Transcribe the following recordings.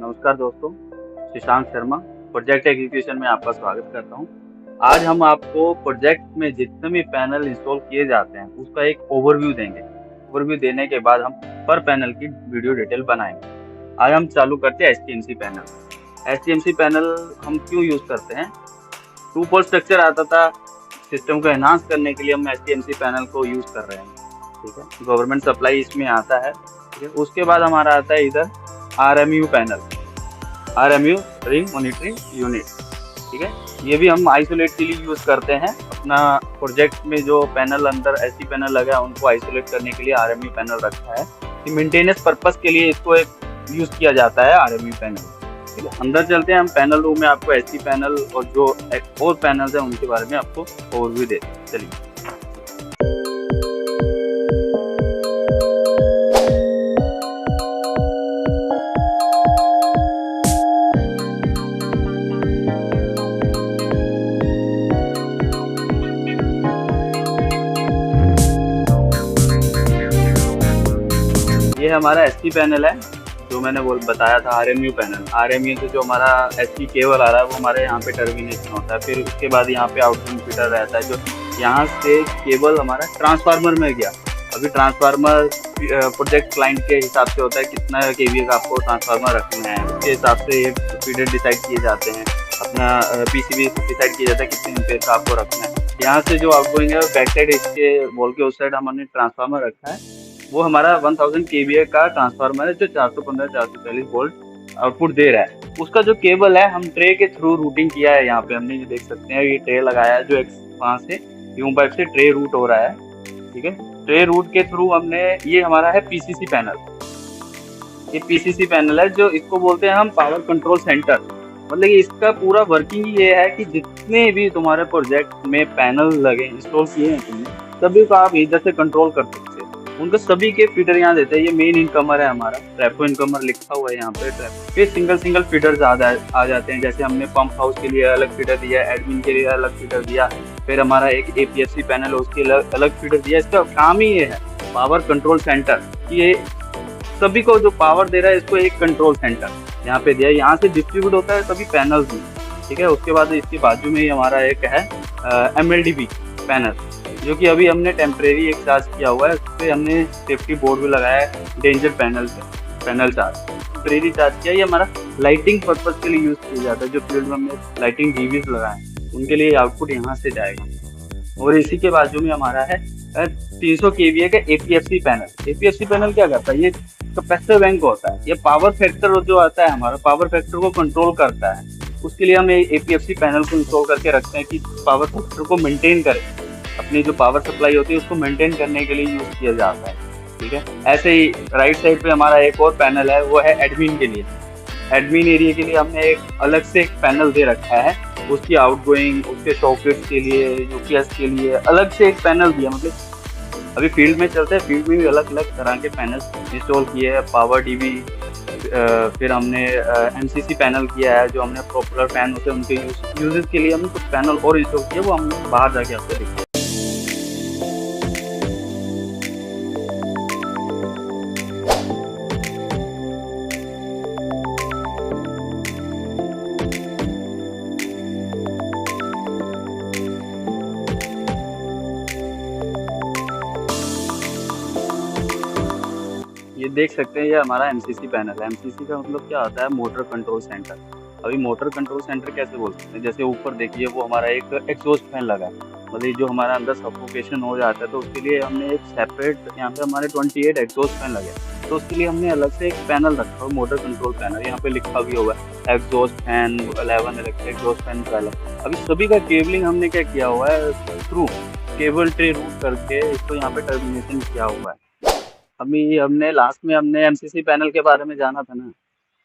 नमस्कार दोस्तों, Shashank Sharma project execution में आपका स्वागत करता हूं। आज हम आपको प्रोजेक्ट में जितने भी पैनल इंस्टॉल किए जाते हैं उसका एक ओवरव्यू देंगे। ओवरव्यू देने के बाद हम पर पैनल की वीडियो डिटेल बनाएंगे। आज हम चालू करते हैं एचटीएमसी पैनल। एचटीएमसी पैनल हम क्यों यूज करते हैं? टू पोल स्ट्रक्चर आता था, सिस्टम को एनहांस करने के लिए हम एचटीएमसी पैनल को यूज कर रहे हैं। ठीक है, गवर्नमेंट सप्लाई इसमें आता है। ठीक है, उसके बाद हमारा आता है इधर RMU panel, RMU ring monitoring unit. ठीक है, ये भी हम आइसोलेट के लिए यूज करते हैं। अपना प्रोजेक्ट में जो पैनल अंदर एसी पैनल लगा है उनको आइसोलेट करने के लिए आरएमयू पैनल रखा है। मेंटेनेंस पर्पस के लिए इसको एक यूज किया जाता है आरएमयू पैनल। ठीक है, अंदर चलते हैं हम पैनल रूम में। आपको एसी पैनल और जो और पैनल्स है उनके बारे में आपको ओवरव्यू देते हैं। चलिए, ये हमारा एसटी पैनल है जो मैंने बताया था आरएमयू पैनल। आरएमयू से जो हमारा एसटी केबल आ रहा है वो हमारे यहाँ पे टर्मिनेशन होता है। फिर उसके बाद यहाँ पे आउटपुट फीडर रहता है जो यहाँ से केबल हमारा ट्रांसफार्मर में गया। अभी ट्रांसफार्मर प्रोजेक्ट क्लाइंट के हिसाब से होता है कितना केवीए का आपको ट्रांसफार्मर रखना है, उसके हिसाब से ये फीडर डिसाइड किए जाते हैं। अपना पीसीबी डिसाइड किया जाता है कितने एम्पेयर का आपको रखना है। यहाँ से जो आउटगोइंग है बैक साइड इसके वॉल के उस साइड हमने ट्रांसफार्मर रखा है। वो हमारा 1000 केवीए का ट्रांसफार्मर है जो 415-440 वोल्ट आउटपुट दे रहा है। उसका जो केबल है हम ट्रे के थ्रू रूटिंग किया है। यहाँ पे हमने ये देख सकते हैं, ये ट्रे लगाया है जो वहाँ से ह्यूम पाइप से ट्रे रूट हो रहा है। ठीक है, ट्रे रूट के थ्रू हमने, ये हमारा है पीसीसी पैनल। ये पीसीसी पैनल है जो इसको बोलते हैं हम पावर कंट्रोल सेंटर। मतलब कि इसका पूरा वर्किंग ये है कि जितने भी तुम्हारे प्रोजेक्ट में पैनल लगे इंस्टॉल किए हैं तुमने, सभी को आप इधर से कंट्रोल कर सकते हैं। उनका सभी के फीडर यहाँ देते हैं। ये मेन इनकमर है हमारा, ट्रैफो इनकमर लिखा हुआ है यहाँ पे। फिर सिंगल फीडर आ जाते हैं। जैसे हमने पंप हाउस के लिए अलग फीडर दिया, एडमिन के लिए अलग फीडर दिया, फिर हमारा एक एपीएफसी पैनल है उसके अलग फीडर दिया। इसका काम ही ये है पावर कंट्रोल सेंटर। ये सभी को जो पावर दे रहा है इसको एक कंट्रोल सेंटर यहाँ पे दिया है। यहाँ से डिस्ट्रीब्यूट होता है सभी पैनल्स में। ठीक है, उसके बाद इसके बाजू में ही हमारा एक है एमएलडीबी पैनल जो कि अभी हमने टेम्परेरी एक चार्ज किया हुआ है। उस पर हमने सेफ्टी बोर्ड भी लगाया है, danger panel charge temporary charge किया। ये हमारा लाइटिंग पर्पज के लिए यूज किया जाता है। जो फील्ड में हमने लाइटिंग डीवीज लगाए उनके लिए आउटपुट यहाँ से जाएगा। और इसी के बाजू में हमारा है 300 केवीए का एपीएफसी पैनल। एपीएफसी पैनल क्या करता है? ये कैपेसिटर बैंक होता है। ये पावर फैक्टर जो आता है हमारा, पावर फैक्टर को कंट्रोल करता है। उसके लिए हम एपीएफसी पैनल को इंस्टॉल करके रखते हैं कि पावर फैक्टर को मेंटेन करें। अपनी जो पावर सप्लाई होती है उसको मेंटेन करने के लिए यूज किया जाता है। ठीक है, ऐसे ही राइट साइड पे हमारा एक और पैनल है, वो है एडमिन के लिए। एडमिन एरिया के लिए हमने एक अलग से एक पैनल दे रखा है। उसकी आउटगोइंग, उसके सॉकेट्स के लिए, यूपीएस के लिए अलग से एक पैनल दिया। मतलब अभी फील्ड में चलते हैं, फील्ड में भी अलग अलग तरह के पैनल इंस्टॉल किए हैं। पावर डीवी, फिर हमने एमसीसी पैनल किया है जो हमने पॉपुलर फैन होते हैं उनके यूजेस के लिए हमने कुछ पैनल और इंस्टॉल किए, वो हमने बाहर जाके आपको दिखाया। ये देख सकते हैं, ये हमारा एमसीसी पैनल है। एमसीसी का मतलब क्या होता है? Motor control centre. अभी मोटर कंट्रोल सेंटर कैसे बोल सकते हैं? जैसे ऊपर देखिए वो हमारा एक एग्जॉस्ट फैन लगा है। मतलब जो हमारा अंदर सफोकेशन हो जाता है तो उसके लिए हमने एक सेपरेट, यहाँ पे हमारे 28 एग्जॉस्ट फैन लगे, तो उसके लिए हमने अलग से एक पैनल रखा है, मोटर कंट्रोल पैनल। यहाँ पे लिखा भी हुआ है exhaust fan 11 electric exhaust fan panel. अभी सभी का केबलिंग हमने क्या किया हुआ है, थ्रू केबल ट्रे रूट करके इसको यहाँ पे टर्मिनेशन किया हुआ है। अभी हमने लास्ट में हमने एमसीसी पैनल के बारे में जाना था ना,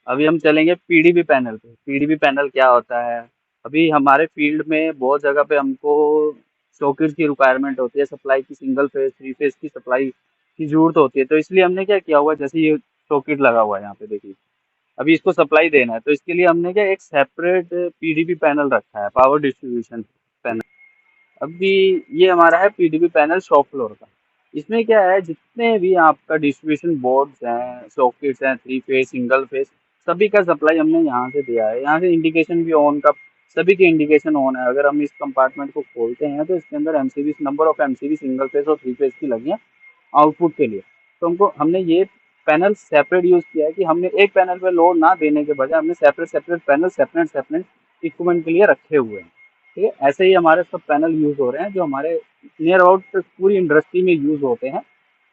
अभी हम चलेंगे पीडीबी पैनल पे। पीडीबी पैनल क्या होता है? अभी हमारे फील्ड में बहुत जगह पे हमको सॉकेट की रिक्वायरमेंट होती है, सप्लाई की, सिंगल फेज, 3 फेज की सप्लाई की जरूरत होती है। तो इसलिए हमने क्या किया हुआ है, जैसे ये सॉकेट लगा हुआ है यहाँ पे देखिए, अभी इसको सप्लाई देना है तो इसके लिए हमने क्या एक सेपरेट पीडीबी पैनल रखा है, पावर डिस्ट्रीब्यूशन पैनल। अभी ये हमारा है पीडीबी पैनल शॉप फ्लोर का। इसमें क्या है, जितने भी आपका डिस्ट्रीब्यूशन बोर्ड्स हैं, सॉकेट्स हैं, 3 फेज, सिंगल फेज, सभी का सप्लाई हमने यहाँ से दिया है। यहाँ से इंडिकेशन भी ऑन का, सभी के इंडिकेशन ऑन है। अगर हम इस कंपार्टमेंट को खोलते हैं तो इसके अंदर MCB, number of MCB single phase और थ्री फेज की लगी है आउटपुट के लिए। तो हमने ये पैनल सेपरेट यूज किया है कि हमने एक पैनल पे लोड ना देने के बजाय हमने separate separate panel separate separate equipment के लिए रखे हुए हैं। ठीक है, ऐसे ही हमारे सब पैनल यूज हो रहे हैं जो हमारे नियर अबाउट पूरी इंडस्ट्री में यूज होते हैं।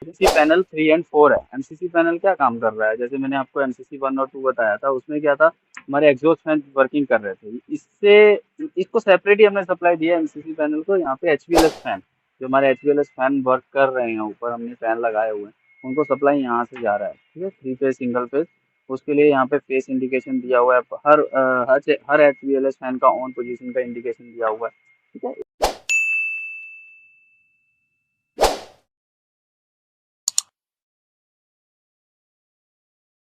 एमसीसी पैनल 3 और 4 है। एमसीसी पैनल क्या काम कर रहा है, जैसे मैंने आपको एमसीसी 1 और 2 बताया था, उसमें क्या था, हमारे एग्जॉस्ट फैन वर्किंग कर रहे थे। इससे इसको सेपरेट ही हमने सप्लाई दिया एमसीसी पैनल को। यहाँ पे एचवीएलएस फैन, जो हमारे एचवीएलएस फैन वर्क कर रहे हैं, ऊपर हमने फैन लगाए हुए हैं, उनको सप्लाई यहाँ से जा रहा है। ठीक है, थ्री फेज सिंगल फेज, उसके लिए यहाँ पे फेस इंडिकेशन दिया हुआ है। हर एचवीएलएस फैन का ऑन पोजीशन का इंडिकेशन दिया हुआ है। ठीक है।